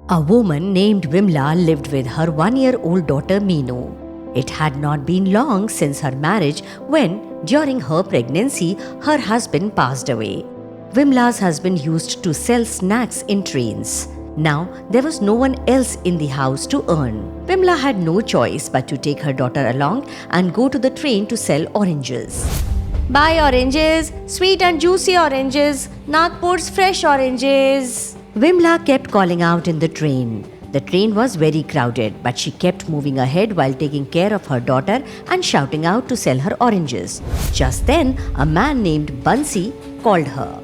A woman named Vimla lived with her 1-year-old daughter Meenu. It had not been long since her marriage when, during her pregnancy, her husband passed away. Vimla's husband used to sell snacks in trains. Now, there was no one else in the house to earn. Vimla had no choice but to take her daughter along and go to the train to sell oranges. Buy oranges, sweet and juicy oranges, Nagpur's fresh oranges. Vimla kept calling out in the train. The train was very crowded, but she kept moving ahead while taking care of her daughter and shouting out to sell her oranges. Just then, a man named Bansi called her.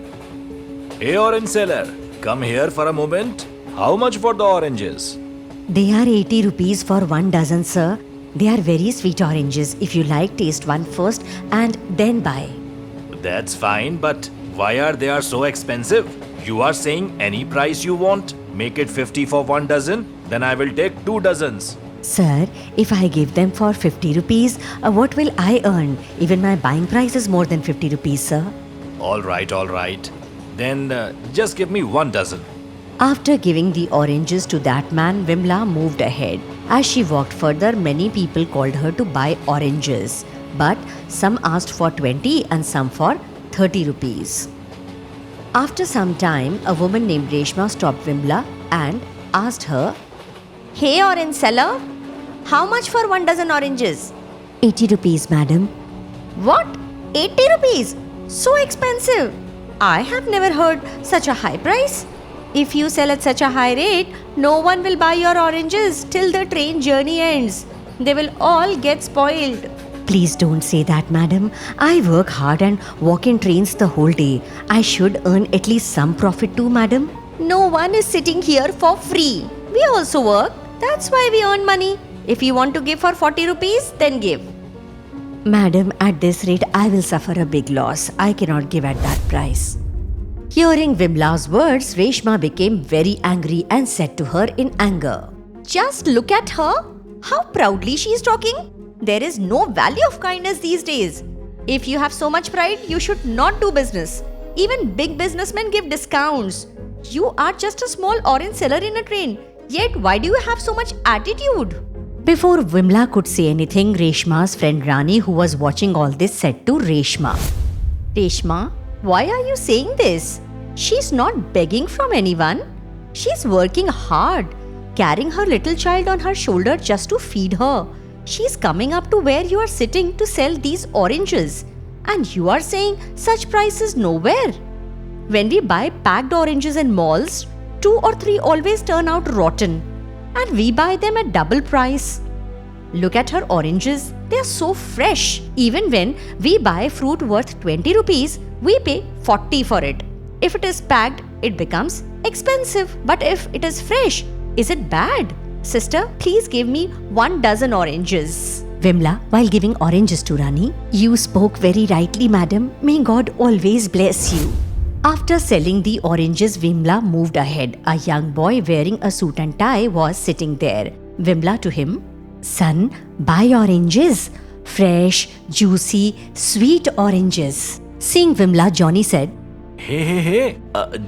Hey orange seller, come here for a moment. How much for the oranges? They are 80 rupees for 1 dozen, sir. They are very sweet oranges. If you like, taste one first and then buy. That's fine, but why are they so expensive? You are saying any price you want. Make it 50 for 1 dozen, then I will take 2 dozens. Sir, if I give them for 50 rupees, what will I earn? Even my buying price is more than 50 rupees, sir. All right. Then just give me 1 dozen. After giving the oranges to that man, Vimla moved ahead. As she walked further, many people called her to buy oranges. But some asked for 20 and some for 30 rupees. After some time, a woman named Reshma stopped Vimla and asked her, Hey orange seller, how much for 1 dozen oranges? 80 rupees, madam. What? 80 rupees? So expensive. I have never heard such a high price. If you sell at such a high rate, no one will buy your oranges till the train journey ends. They will all get spoiled. Please don't say that, madam. I work hard and walk in trains the whole day. I should earn at least some profit too, madam. No one is sitting here for free. We also work. That's why we earn money. If you want to give for 40 rupees, then give. Madam, at this rate, I will suffer a big loss. I cannot give at that price. Hearing Vimla's words, Reshma became very angry and said to her in anger, Just look at her. How proudly she is talking. There is no value of kindness these days. If you have so much pride, you should not do business. Even big businessmen give discounts. You are just a small orange seller in a train. Yet why do you have so much attitude? Before Vimla could say anything, Reshma's friend Rani, who was watching all this, said to Reshma, Reshma, why are you saying this? She's not begging from anyone. She's working hard, carrying her little child on her shoulder just to feed her. She's coming up to where you are sitting to sell these oranges. And you are saying such prices nowhere. When we buy packed oranges in malls, 2 or 3 always turn out rotten. And we buy them at double price. Look at her oranges. They are so fresh. Even when we buy fruit worth 20 rupees, we pay 40 for it. If it is packed, it becomes expensive. But if it is fresh, is it bad? Sister, please give me 1 dozen oranges. Vimla, while giving oranges to Rani, you spoke very rightly, madam. May God always bless you. After selling the oranges, Vimla moved ahead. A young boy wearing a suit and tie was sitting there. Vimla to him, Son, buy oranges. Fresh, juicy, sweet oranges. Seeing Vimla, Johnny said, Hey,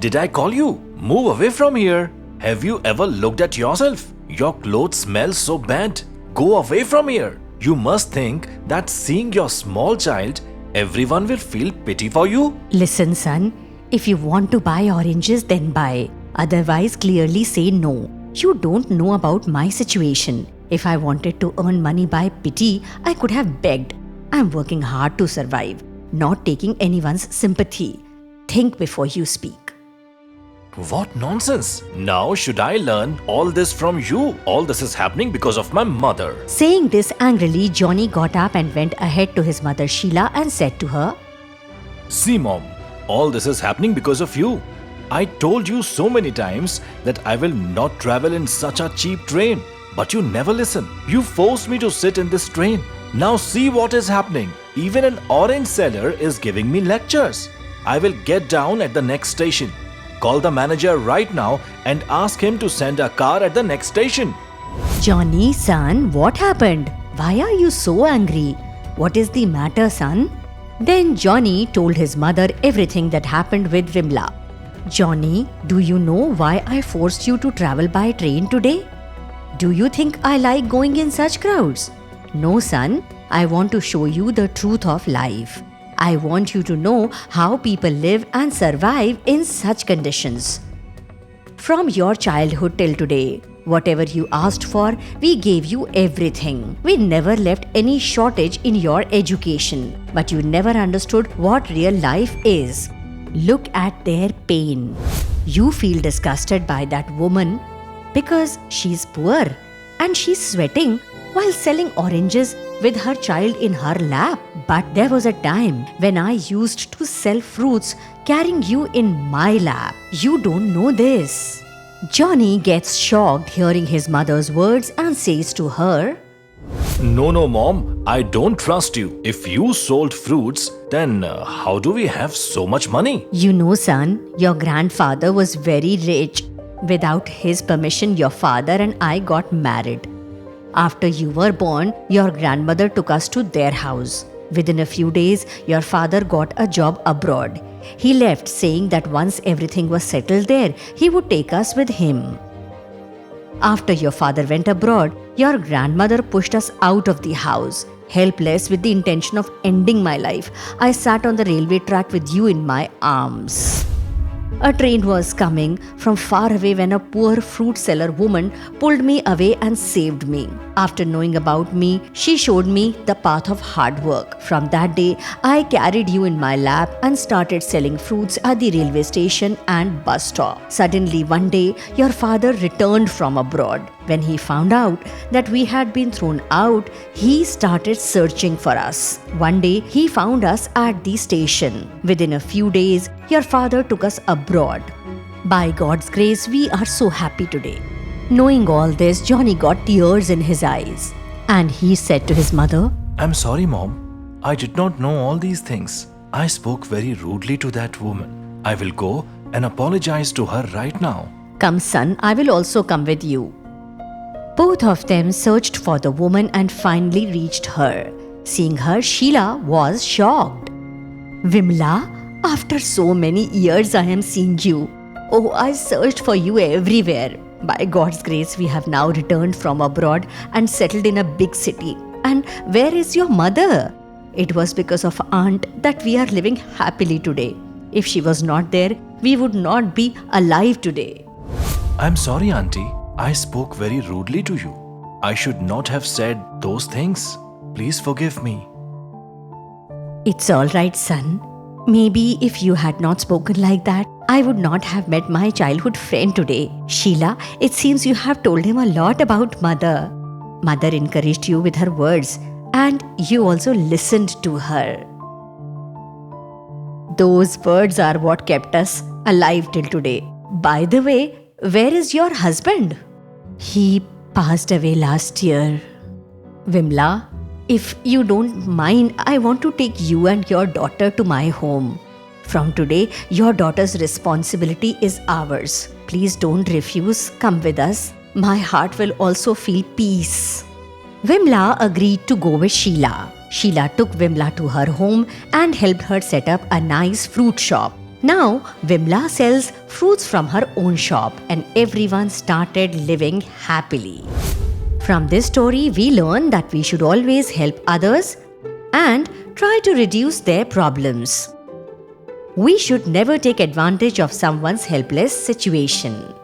did I call you? Move away from here. Have you ever looked at yourself? Your clothes smell so bad. Go away from here. You must think that seeing your small child, everyone will feel pity for you. Listen, son. If you want to buy oranges, then buy. Otherwise, clearly say no. You don't know about my situation. If I wanted to earn money by pity, I could have begged. I'm working hard to survive, not taking anyone's sympathy. Think before you speak. What nonsense! Now should I learn all this from you? All this is happening because of my mother. Saying this angrily, Johnny got up and went ahead to his mother Sheila and said to her, See, Mom, all this is happening because of you. I told you so many times that I will not travel in such a cheap train. But you never listen. You forced me to sit in this train. Now see what is happening. Even an orange seller is giving me lectures. I will get down at the next station. Call the manager right now and ask him to send a car at the next station. Johnny, son, what happened? Why are you so angry? What is the matter, son? Then Johnny told his mother everything that happened with Vimla. Johnny, do you know why I forced you to travel by train today? Do you think I like going in such crowds? No, son. I want to show you the truth of life. I want you to know how people live and survive in such conditions. From your childhood till today, whatever you asked for, we gave you everything. We never left any shortage in your education. But you never understood what real life is. Look at their pain. You feel disgusted by that woman because she's poor and she's sweating while selling oranges with her child in her lap. But there was a time when I used to sell fruits carrying you in my lap. You don't know this. Johnny gets shocked hearing his mother's words and says to her, No, Mom, I don't trust you. If you sold fruits, then how do we have so much money? You know, son, your grandfather was very rich. Without his permission, your father and I got married. After you were born, your grandmother took us to their house. Within a few days, your father got a job abroad. He left saying that once everything was settled there, he would take us with him. After your father went abroad, your grandmother pushed us out of the house. Helpless with the intention of ending my life, I sat on the railway track with you in my arms. A train was coming from far away when a poor fruit seller woman pulled me away and saved me. After knowing about me, she showed me the path of hard work. From that day, I carried you in my lap and started selling fruits at the railway station and bus stop. Suddenly, one day, your father returned from abroad. When he found out that we had been thrown out, he started searching for us. One day, he found us at the station. Within a few days, your father took us abroad. By God's grace, we are so happy today. Knowing all this, Johnny got tears in his eyes. And he said to his mother, I'm sorry, Mom. I did not know all these things. I spoke very rudely to that woman. I will go and apologize to her right now. Come, son, I will also come with you. Both of them searched for the woman and finally reached her. Seeing her, Sheila was shocked. Vimla, after so many years I am seeing you. Oh, I searched for you everywhere. By God's grace, we have now returned from abroad and settled in a big city. And where is your mother? It was because of aunt that we are living happily today. If she was not there, we would not be alive today. I'm sorry, Auntie. I spoke very rudely to you. I should not have said those things. Please forgive me. It's all right, son. Maybe if you had not spoken like that, I would not have met my childhood friend today. Sheila, it seems you have told him a lot about mother. Mother encouraged you with her words, and you also listened to her. Those words are what kept us alive till today. By the way, where is your husband? He passed away last year. Vimla, if you don't mind, I want to take you and your daughter to my home. From today, your daughter's responsibility is ours. Please don't refuse. Come with us. My heart will also feel peace. Vimla agreed to go with Sheila. Sheila took Vimla to her home and helped her set up a nice fruit shop. Now, Vimla sells fruits from her own shop and everyone started living happily. From this story, we learn that we should always help others and try to reduce their problems. We should never take advantage of someone's helpless situation.